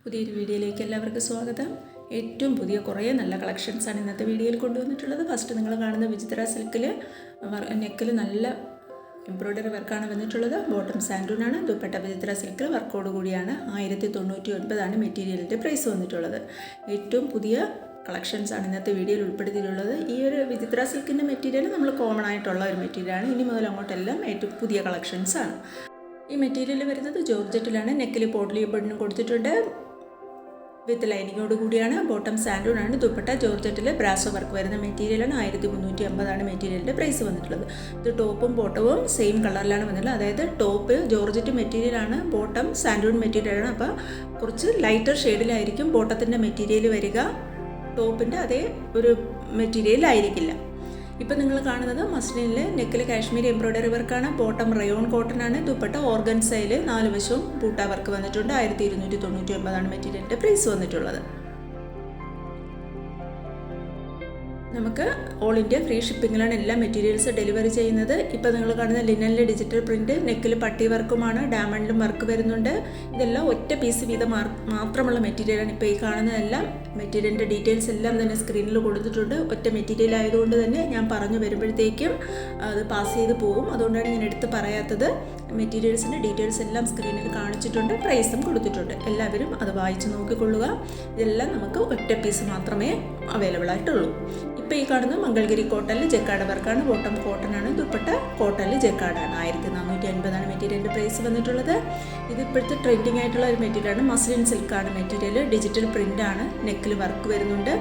പുതിയൊരു വീഡിയോയിലേക്ക് എല്ലാവർക്കും സ്വാഗതം. ഏറ്റവും പുതിയ കുറേ നല്ല കളക്ഷൻസാണ് ഇന്നത്തെ വീഡിയോയിൽ കൊണ്ടുവന്നിട്ടുള്ളത്. ഫസ്റ്റ് നിങ്ങൾ കാണുന്ന വിചിത്ര സിൽക്കിൽ നെക്കിൽ നല്ല എംബ്രോയ്ഡറി വർക്കാണ് വന്നിട്ടുള്ളത്. ബോട്ടം സാൻഡൂണാണ്. ദുപ്പട്ട വിചിത്ര സിൽക്കിൽ വർക്കോട് കൂടിയാണ്. 1099 മെറ്റീരിയലിൻ്റെ പ്രൈസ് വന്നിട്ടുള്ളത്. ഏറ്റവും പുതിയ കളക്ഷൻസാണ് ഇന്നത്തെ വീഡിയോയിൽ ഉൾപ്പെടുത്തിയിട്ടുള്ളത്. ഈ ഒരു വിചിത്ര സിൽക്കിൻ്റെ മെറ്റീരിയൽ നമ്മൾ കോമൺ ആയിട്ടുള്ള ഒരു മെറ്റീരിയലാണ്. ഇനി മുതൽ അങ്ങോട്ടെല്ലാം ഏറ്റവും പുതിയ കളക്ഷൻസാണ്. ഈ മെറ്റീരിയൽ വരുന്നത് ജോർജറ്റിലാണ്. നെക്കിൽ പോട്ട്ലി ബട്ടൺ കൊടുത്തിട്ടുണ്ട്. വിത്ത് ലൈനിങ്ങോട് കൂടിയാണ്. ബോട്ടം സാൻഡൂണാണ്. ദുപ്പട്ട ജോർജറ്റിൽ ബ്രാസോ വർക്ക് വരുന്ന മെറ്റീരിയലാണ്. 1350 മെറ്റീരിയലിൻ്റെ പ്രൈസ് വന്നിട്ടുള്ളത്. ഇത് ടോപ്പും ബോട്ടവും സെയിം കളറിലാണ് വന്നിട്ടുള്ളത്. അതായത് ടോപ്പ് ജോർജറ്റ് മെറ്റീരിയലാണ്, ബോട്ടം സാൻഡൂൺ മെറ്റീരിയലാണ്. അപ്പോൾ കുറച്ച് ലൈറ്റർ ഷെയ്ഡിലായിരിക്കും ബോട്ടത്തിൻ്റെ മെറ്റീരിയൽ വരിക. ടോപ്പിൻ്റെ അതേ ഒരു മെറ്റീരിയൽ ആയിരിക്കില്ല. ഇപ്പം നിങ്ങൾ കാണുന്നത് മസ്ലിനിൽ നെക്കിൽ കാശ്മീരി എംബ്രോയ്ഡറി വർക്കാണ്. ബോട്ടം റയോൺ കോട്ടൺ ആണ്. ദുപ്പട്ട ഓർഗൻസയിൽ 4 വശവും ബൂട്ട വർക്ക് വന്നിട്ടുണ്ട്. 1299 മെറ്റീരിയലിൻ്റെ പ്രൈസ് വന്നിട്ടുള്ളത്. നമുക്ക് ഓൾ ഇന്ത്യ ഫ്രീ ഷിപ്പിങ്ങിലാണ് എല്ലാ മെറ്റീരിയൽസ് ഡെലിവറി ചെയ്യുന്നത്. ഇപ്പോൾ നിങ്ങൾ കാണുന്ന ലിനനിലെ ഡിജിറ്റൽ പ്രിൻറ്റ്, നെക്കിൽ പട്ടി വർക്കുമാണ്. ഡയമണ്ടിലും വർക്ക് വരുന്നുണ്ട്. ഇതെല്ലാം ഒറ്റ പീസ് വീതം മാത്രമുള്ള മെറ്റീരിയലാണ്. ഇപ്പോൾ ഈ കാണുന്നതെല്ലാം മെറ്റീരിയലിൻ്റെ ഡീറ്റെയിൽസ് എല്ലാം തന്നെ സ്ക്രീനിൽ കൊടുത്തിട്ടുണ്ട്. ഒറ്റ മെറ്റീരിയൽ ആയതുകൊണ്ട് തന്നെ ഞാൻ പറഞ്ഞു വരുമ്പോഴത്തേക്കും അത് പാസ് ചെയ്ത് പോകും. അതുകൊണ്ടാണ് ഞാൻ എടുത്ത് പറയാത്തത്. മെറ്റീരിയൽസിൻ്റെ ഡീറ്റെയിൽസ് എല്ലാം സ്ക്രീനിൽ കാണിച്ചിട്ടുണ്ട്. പ്രൈസും കൊടുത്തിട്ടുണ്ട്. എല്ലാവരും അത് വായിച്ച് നോക്കിക്കൊള്ളുക. ഇതെല്ലാം നമുക്ക് ഒറ്റ പീസ് മാത്രമേ അവൈലബിൾ ആയിട്ടുള്ളൂ. ഇപ്പോൾ ഈ കാണുന്ന മംഗൾഗിരി കോട്ടണിൽ ജക്കാർഡ് വർക്കാണ്. ബോട്ടം കോട്ടൺ ആണ്. ദുപ്പട്ട കോട്ടണിൽ ജക്കാർഡാണ്. 1450 മെറ്റീരിയലിൻ്റെ പ്രൈസ് വന്നിട്ടുള്ളത്. ഇത് ഇപ്പോഴത്തെ ട്രെൻഡിങ് ആയിട്ടുള്ള ഒരു മെറ്റീരിയലാണ്. മസ്ലിൻ സിൽക്കാണ് മെറ്റീരിയൽ. ഡിജിറ്റൽ പ്രിൻ്റ് ആണ്. നെക്കിൽ വർക്ക് വരുന്നുണ്ട്.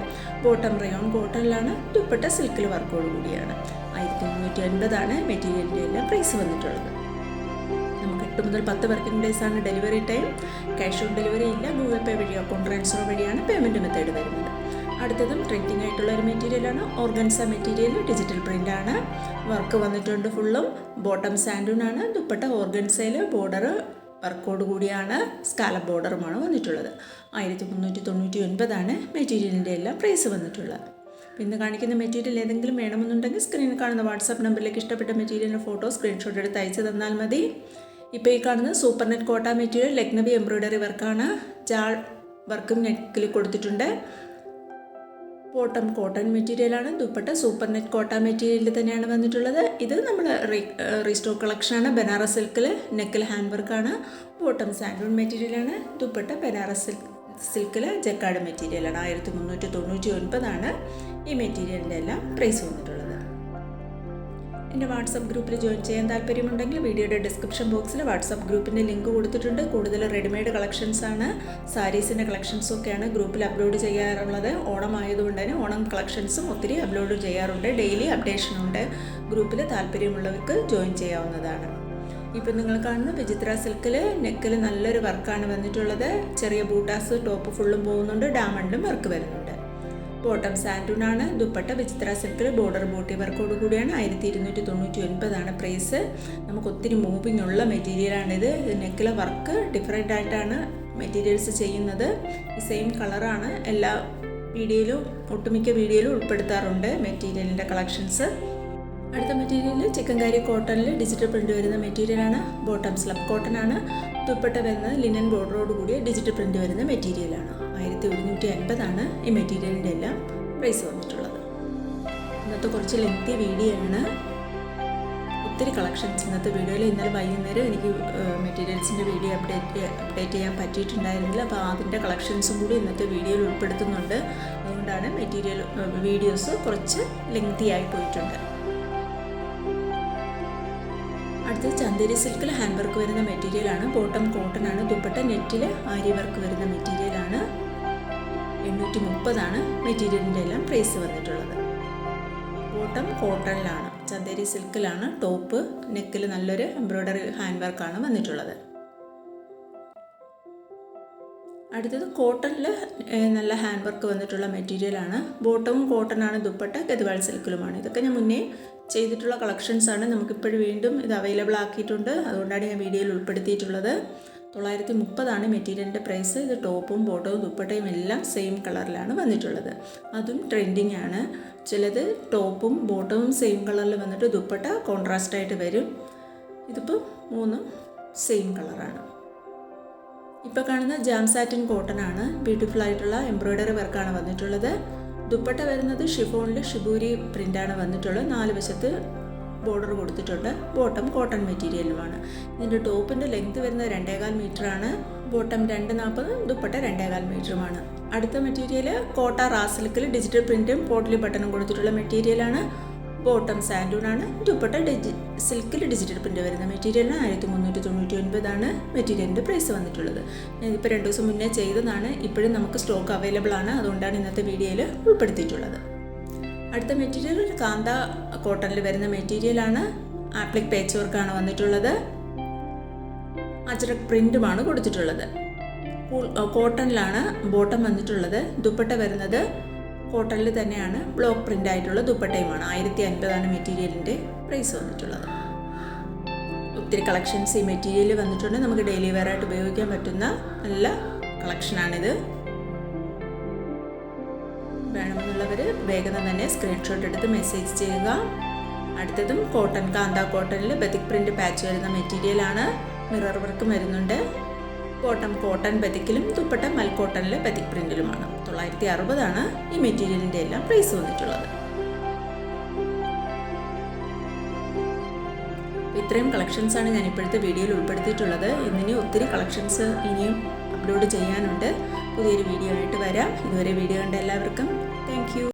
Bottom rayon കോട്ടണിലാണ്. ദുപ്പട്ട സിൽക്കിൽ വർക്കോട് കൂടിയാണ്. 1350 മെറ്റീരിയലിൻ്റെ എല്ലാം പ്രൈസ് വന്നിട്ടുള്ളത്. നമുക്ക് 8 മുതൽ 10 വർക്കിംഗ് ഡേയ്സ് ആണ് delivery time. Cash on delivery ഇല്ല. ഗൂഗിൾ പേ വഴിയോ അക്കൗണ്ട് ട്രാൻസ്ഫർ വഴിയാണ് പേയ്മെൻറ്റ് മെത്തേഡ് വരുന്നത്. അടുത്തതും ട്രെൻഡിങ് ആയിട്ടുള്ള ഒരു മെറ്റീരിയലാണ്. ഓർഗൻസ മെറ്റീരിയൽ, ഡിജിറ്റൽ പ്രിൻ്റ് ആണ്. വർക്ക് വന്നിട്ടുണ്ട് ഫുള്ളും. ബോട്ടം സാൻഡൂൺ ആണ്. ദുപ്പട്ട ഓർഗൻസയിൽ ബോർഡർ വർക്കോട് കൂടിയാണ്. സ്കാലപ്പ് ബോർഡറുമാണ് വന്നിട്ടുള്ളത്. 1399 മെറ്റീരിയലിൻ്റെ എല്ലാം പ്രൈസ് വന്നിട്ടുള്ളത്. ഇന്ന് കാണിക്കുന്ന മെറ്റീരിയൽ ഏതെങ്കിലും വേണമെന്നുണ്ടെങ്കിൽ സ്ക്രീനിൽ കാണുന്ന വാട്സാപ്പ് നമ്പറിലേക്ക് ഇഷ്ടപ്പെട്ട മെറ്റീരിയലിൻ്റെ ഫോട്ടോ സ്ക്രീൻഷോട്ട് എടുത്ത് അയച്ചു തന്നാൽ മതി. ഇപ്പോൾ ഈ കാണുന്ന സൂപ്പർ നെറ്റ് കോട്ട മെറ്റീരിയൽ ലക്നവി എംബ്രോയ്ഡറി വർക്കാണ്. ജാൾ വർക്കും നെക്കിൽ കൊടുത്തിട്ടുണ്ട്. ബോട്ടം കോട്ടൺ മെറ്റീരിയലാണ്. ദുപ്പട്ട സൂപ്പർ നെറ്റ് കോട്ട മെറ്റീരിയലിൽ തന്നെയാണ് വന്നിട്ടുള്ളത്. ഇത് നമ്മൾ റീസ്റ്റോക്ക് കളക്ഷനാണ്. ബനാറസ് സിൽക്കിൽ നെക്കിൽ ഹാൻഡ് വർക്കാണ്. ബോട്ടം സാൻഡൂൺ മെറ്റീരിയലാണ്. ദുപ്പട്ട ബനാറസ് സിൽക്കിൽ ജക്കാർഡ് മെറ്റീരിയലാണ്. 1399 ഈ മെറ്റീരിയലിൻ്റെ എല്ലാം പ്രൈസ് വന്നിട്ടുള്ളത്. എൻ്റെ വാട്സപ്പ് ഗ്രൂപ്പിൽ ജോയിൻ ചെയ്യാൻ താല്പര്യമുണ്ടെങ്കിൽ വീഡിയോയുടെ ഡിസ്ക്രിപ്ഷൻ ബോക്സിൽ വാട്സപ്പ് ഗ്രൂപ്പിൻ്റെ ലിങ്ക് കൊടുത്തിട്ടുണ്ട്. കൂടുതൽ റെഡിമെയ്ഡ് കളക്ഷൻസാണ്, സാരീസിൻ്റെ കളക്ഷൻസൊക്കെയാണ് ഗ്രൂപ്പിൽ അപ്ലോഡ് ചെയ്യാറുള്ളത്. ഓണം ആയതുകൊണ്ട് തന്നെ ഓണം കളക്ഷൻസും ഒത്തിരി അപ്ലോഡ് ചെയ്യാറുണ്ട്. ഡെയിലി അപ്ഡേഷനുണ്ട്. ഗ്രൂപ്പിൽ താല്പര്യമുള്ളവർക്ക് ജോയിൻ ചെയ്യാവുന്നതാണ്. ഇപ്പം നിങ്ങൾ കാണുന്ന വിചിത്ര സിൽക്കിൽ നെക്കിൽ നല്ലൊരു വർക്കാണ് വന്നിട്ടുള്ളത്. ചെറിയ ബൂട്ടാസ് ടോപ്പ് ഫുള്ളും പോകുന്നുണ്ട്. ഡയമണ്ടിലും വർക്ക് വരുന്നുണ്ട്. ബോട്ടം സാൻഡൂൺ ആണ്. ദുപ്പട്ട വിചിത്ര സിൽക്കിൽ ബോർഡർ ബൂട്ടി വർക്കോട് കൂടിയാണ്. 1299 പ്രൈസ്. നമുക്ക് ഒത്തിരി മൂവിങ് ഉള്ള മെറ്റീരിയലാണിത്. നെക്കിലെ വർക്ക് ഡിഫറെൻ്റ് ആയിട്ടാണ് മെറ്റീരിയൽസ് ചെയ്യുന്നത്. ഈ സെയിം കളറാണ് എല്ലാ വീഡിയോയിലും, ഒട്ടുമിക്ക വീഡിയോയിലും ഉൾപ്പെടുത്താറുണ്ട് മെറ്റീരിയലിൻ്റെ കളക്ഷൻസ്. അടുത്ത മെറ്റീരിയൽ ചിക്കൻകാരി കോട്ടണിൽ ഡിജിറ്റൽ പ്രിൻ്റ് വരുന്ന മെറ്റീരിയലാണ്. ബോട്ടം സ്ലബ് കോട്ടൺ ആണ്. ദുപ്പട്ട വരുന്നത് ലിനൻ ബോർഡറോട് കൂടിയ ഡിജിറ്റൽ പ്രിൻ്റ് വരുന്ന മെറ്റീരിയലാണ്. 1150 ഈ മെറ്റീരിയലിൻ്റെ എല്ലാം പ്രൈസ് വന്നിട്ടുള്ളത്. ഇന്നത്തെ കുറച്ച് ലെങ്തി വീഡിയോ ആണ്. ഒത്തിരി കളക്ഷൻസ് ഇന്നത്തെ വീഡിയോയിൽ. ഇന്നലെ വൈകുന്നേരം എനിക്ക് മെറ്റീരിയൽസിൻ്റെ വീഡിയോ അപ്ഡേറ്റ് ചെയ്യാൻ പറ്റിയിട്ടുണ്ടായിരുന്നില്ല. അപ്പോൾ അതിൻ്റെ കളക്ഷൻസും കൂടി ഇന്നത്തെ വീഡിയോയിൽ ഉൾപ്പെടുത്തുന്നുണ്ട്. അതുകൊണ്ടാണ് വീഡിയോസ് കുറച്ച് ലെങ്തി ആയി പോയിട്ടുണ്ട്. അടുത്ത് ചന്ദേരി സിൽക്കിൽ ഹാൻഡ് വർക്ക് വരുന്ന മെറ്റീരിയലാണ്. ബോട്ടം കോട്ടൺ ആണ്. ദുപ്പട്ട നെറ്റിൽ ആരി വർക്ക് വരുന്ന മെറ്റീരിയലാണ്. 830 മെറ്റീരിയലിൻ്റെ എല്ലാം പ്രൈസ് വന്നിട്ടുള്ളത്. ബോട്ടം കോട്ടണിലാണ്. ചന്ദേരി സിൽക്കിലാണ്. ടോപ്പ് നെക്കിൽ നല്ലൊരു എംബ്രോയ്ഡറി ഹാൻഡ് വർക്കാണ് വന്നിട്ടുള്ളത്. അടുത്തത് കോട്ടണിൽ നല്ല ഹാൻഡ് വർക്ക് വന്നിട്ടുള്ള മെറ്റീരിയലാണ്. ബോട്ടവും കോട്ടൺ ആണ്. ദുപ്പട്ട ഗദ്വാൾ സിൽക്കിലുമാണ്. ഇതൊക്കെ ഞാൻ മുന്നേ ചെയ്തിട്ടുള്ള കളക്ഷൻസാണ്. നമുക്കിപ്പോഴും വീണ്ടും ഇത് അവൈലബിൾ ആക്കിയിട്ടുണ്ട്. അതുകൊണ്ടാണ് ഞാൻ വീഡിയോയിൽ ഉൾപ്പെടുത്തിയിട്ടുള്ളത്. 930 മെറ്റീരിയലിൻ്റെ പ്രൈസ്. ഇത് ടോപ്പും ബോട്ടവും ദുപ്പട്ടയും എല്ലാം സെയിം കളറിലാണ് വന്നിട്ടുള്ളത്. അതും ട്രെൻഡിങ് ആണ്. ചിലത് ടോപ്പും ബോട്ടവും സെയിം കളറിൽ വന്നിട്ട് ദുപ്പട്ട കോൺട്രാസ്റ്റായിട്ട് വരും. ഇതിപ്പോൾ 3 സെയിം കളറാണ്. ഇപ്പോൾ കാണുന്ന ജാം സാറ്റിൻ കോട്ടൺ ആണ്. ബ്യൂട്ടിഫുൾ ആയിട്ടുള്ള എംബ്രോയ്ഡറി വർക്കാണ് വന്നിട്ടുള്ളത്. ദുപ്പട്ട വരുന്നത് ഷിഫോണിൽ ഷിബൂരി പ്രിൻ്റാണ് വന്നിട്ടുള്ളത്. 4 വശത്ത് ബോർഡർ കൊടുത്തിട്ടുണ്ട്. ബോട്ടം കോട്ടൺ മെറ്റീരിയലുമാണ്. ഇതിൻ്റെ ടോപ്പിൻ്റെ ലെങ്ത് വരുന്നത് 2.25 മീറ്ററാണ്. ബോട്ടം 2.40, ദുപ്പട്ട 2.25 മീറ്ററുമാണ്. അടുത്ത മെറ്റീരിയൽ കോട്ട റാസിൽക്കിൽ ഡിജിറ്റൽ പ്രിൻറ്റും പോട്ട്ലി ബട്ടണും കൊടുത്തിട്ടുള്ള മെറ്റീരിയലാണ്. ബോട്ടം സാൻഡൂണാണ്. ദുപ്പട്ട സിൽക്കിൽ ഡിജിറ്റൽ പ്രിൻ്റ് വരുന്ന മെറ്റീരിയലിന് 1399 മെറ്റീരിയലിൻ്റെ പ്രൈസ് വന്നിട്ടുള്ളത്. ഇപ്പോൾ 2 ദിവസം മുന്നേ ചെയ്തതാണ്. ഇപ്പോഴും നമുക്ക് സ്റ്റോക്ക് അവൈലബിൾ ആണ്. അതുകൊണ്ടാണ് ഇന്നത്തെ വീഡിയോയിൽ ഉൾപ്പെടുത്തിയിട്ടുള്ളത്. അടുത്ത മെറ്റീരിയൽ ഒരു കാന്ത കോട്ടണിൽ വരുന്ന മെറ്റീരിയലാണ്. ആപ്ലിക് പേച്ച് വർക്കാണ് വന്നിട്ടുള്ളത്. അജ്രക് പ്രിൻറ്റുമാണ് കൊടുത്തിട്ടുള്ളത്. കോട്ടണിലാണ് ബോട്ടം വന്നിട്ടുള്ളത്. ദുപ്പട്ട വരുന്നത് കോട്ടണിൽ തന്നെയാണ്. ബ്ലോക്ക് പ്രിൻ്റ് ആയിട്ടുള്ള ദുപ്പട്ടയുമാണ്. 1050 മെറ്റീരിയലിൻ്റെ പ്രൈസ് വന്നിട്ടുള്ളത്. ഒത്തിരി കളക്ഷൻസ് ഈ മെറ്റീരിയൽ വന്നിട്ടുണ്ട്. നമുക്ക് ഡെയിലി വെയർ ആയിട്ട് ഉപയോഗിക്കാൻ പറ്റുന്ന നല്ല കളക്ഷനാണിത്. വേണമെന്നുള്ളവർ വേഗം തന്നെ സ്ക്രീൻഷോട്ട് എടുത്ത് മെസ്സേജ് ചെയ്യുക. അടുത്തതും കോട്ടൺ, കാന്ത കോട്ടണിൽ ബതിക് പ്രിൻ്റ് പാച്ച് വരുന്ന മെറ്റീരിയലാണ്. മിറർ വർക്കും വരുന്നുണ്ട്. ബോട്ടം കോട്ടൺ ബതിക്കിലും ദുപ്പട്ട മൽ കോട്ടണിൽ ബതിക് പ്രിൻറ്റിലുമാണ്. 960 ഈ മെറ്റീരിയലിൻ്റെ എല്ലാം പ്രൈസ് വന്നിട്ടുള്ളത്. ഇത്രയും കളക്ഷൻസാണ് ഞാൻ ഇപ്പോഴത്തെ വീഡിയോയിൽ ഉൾപ്പെടുത്തിയിട്ടുള്ളത്. ഇനി ഒത്തിരി കളക്ഷൻസ് ഇനിയും അപ്ലോഡ് ചെയ്യാനുണ്ട്. പുതിയൊരു വീഡിയോ ആയിട്ട് വരാം. ഇതുവരെ വീഡിയോ കണ്ട എല്ലാവർക്കും താങ്ക് യു.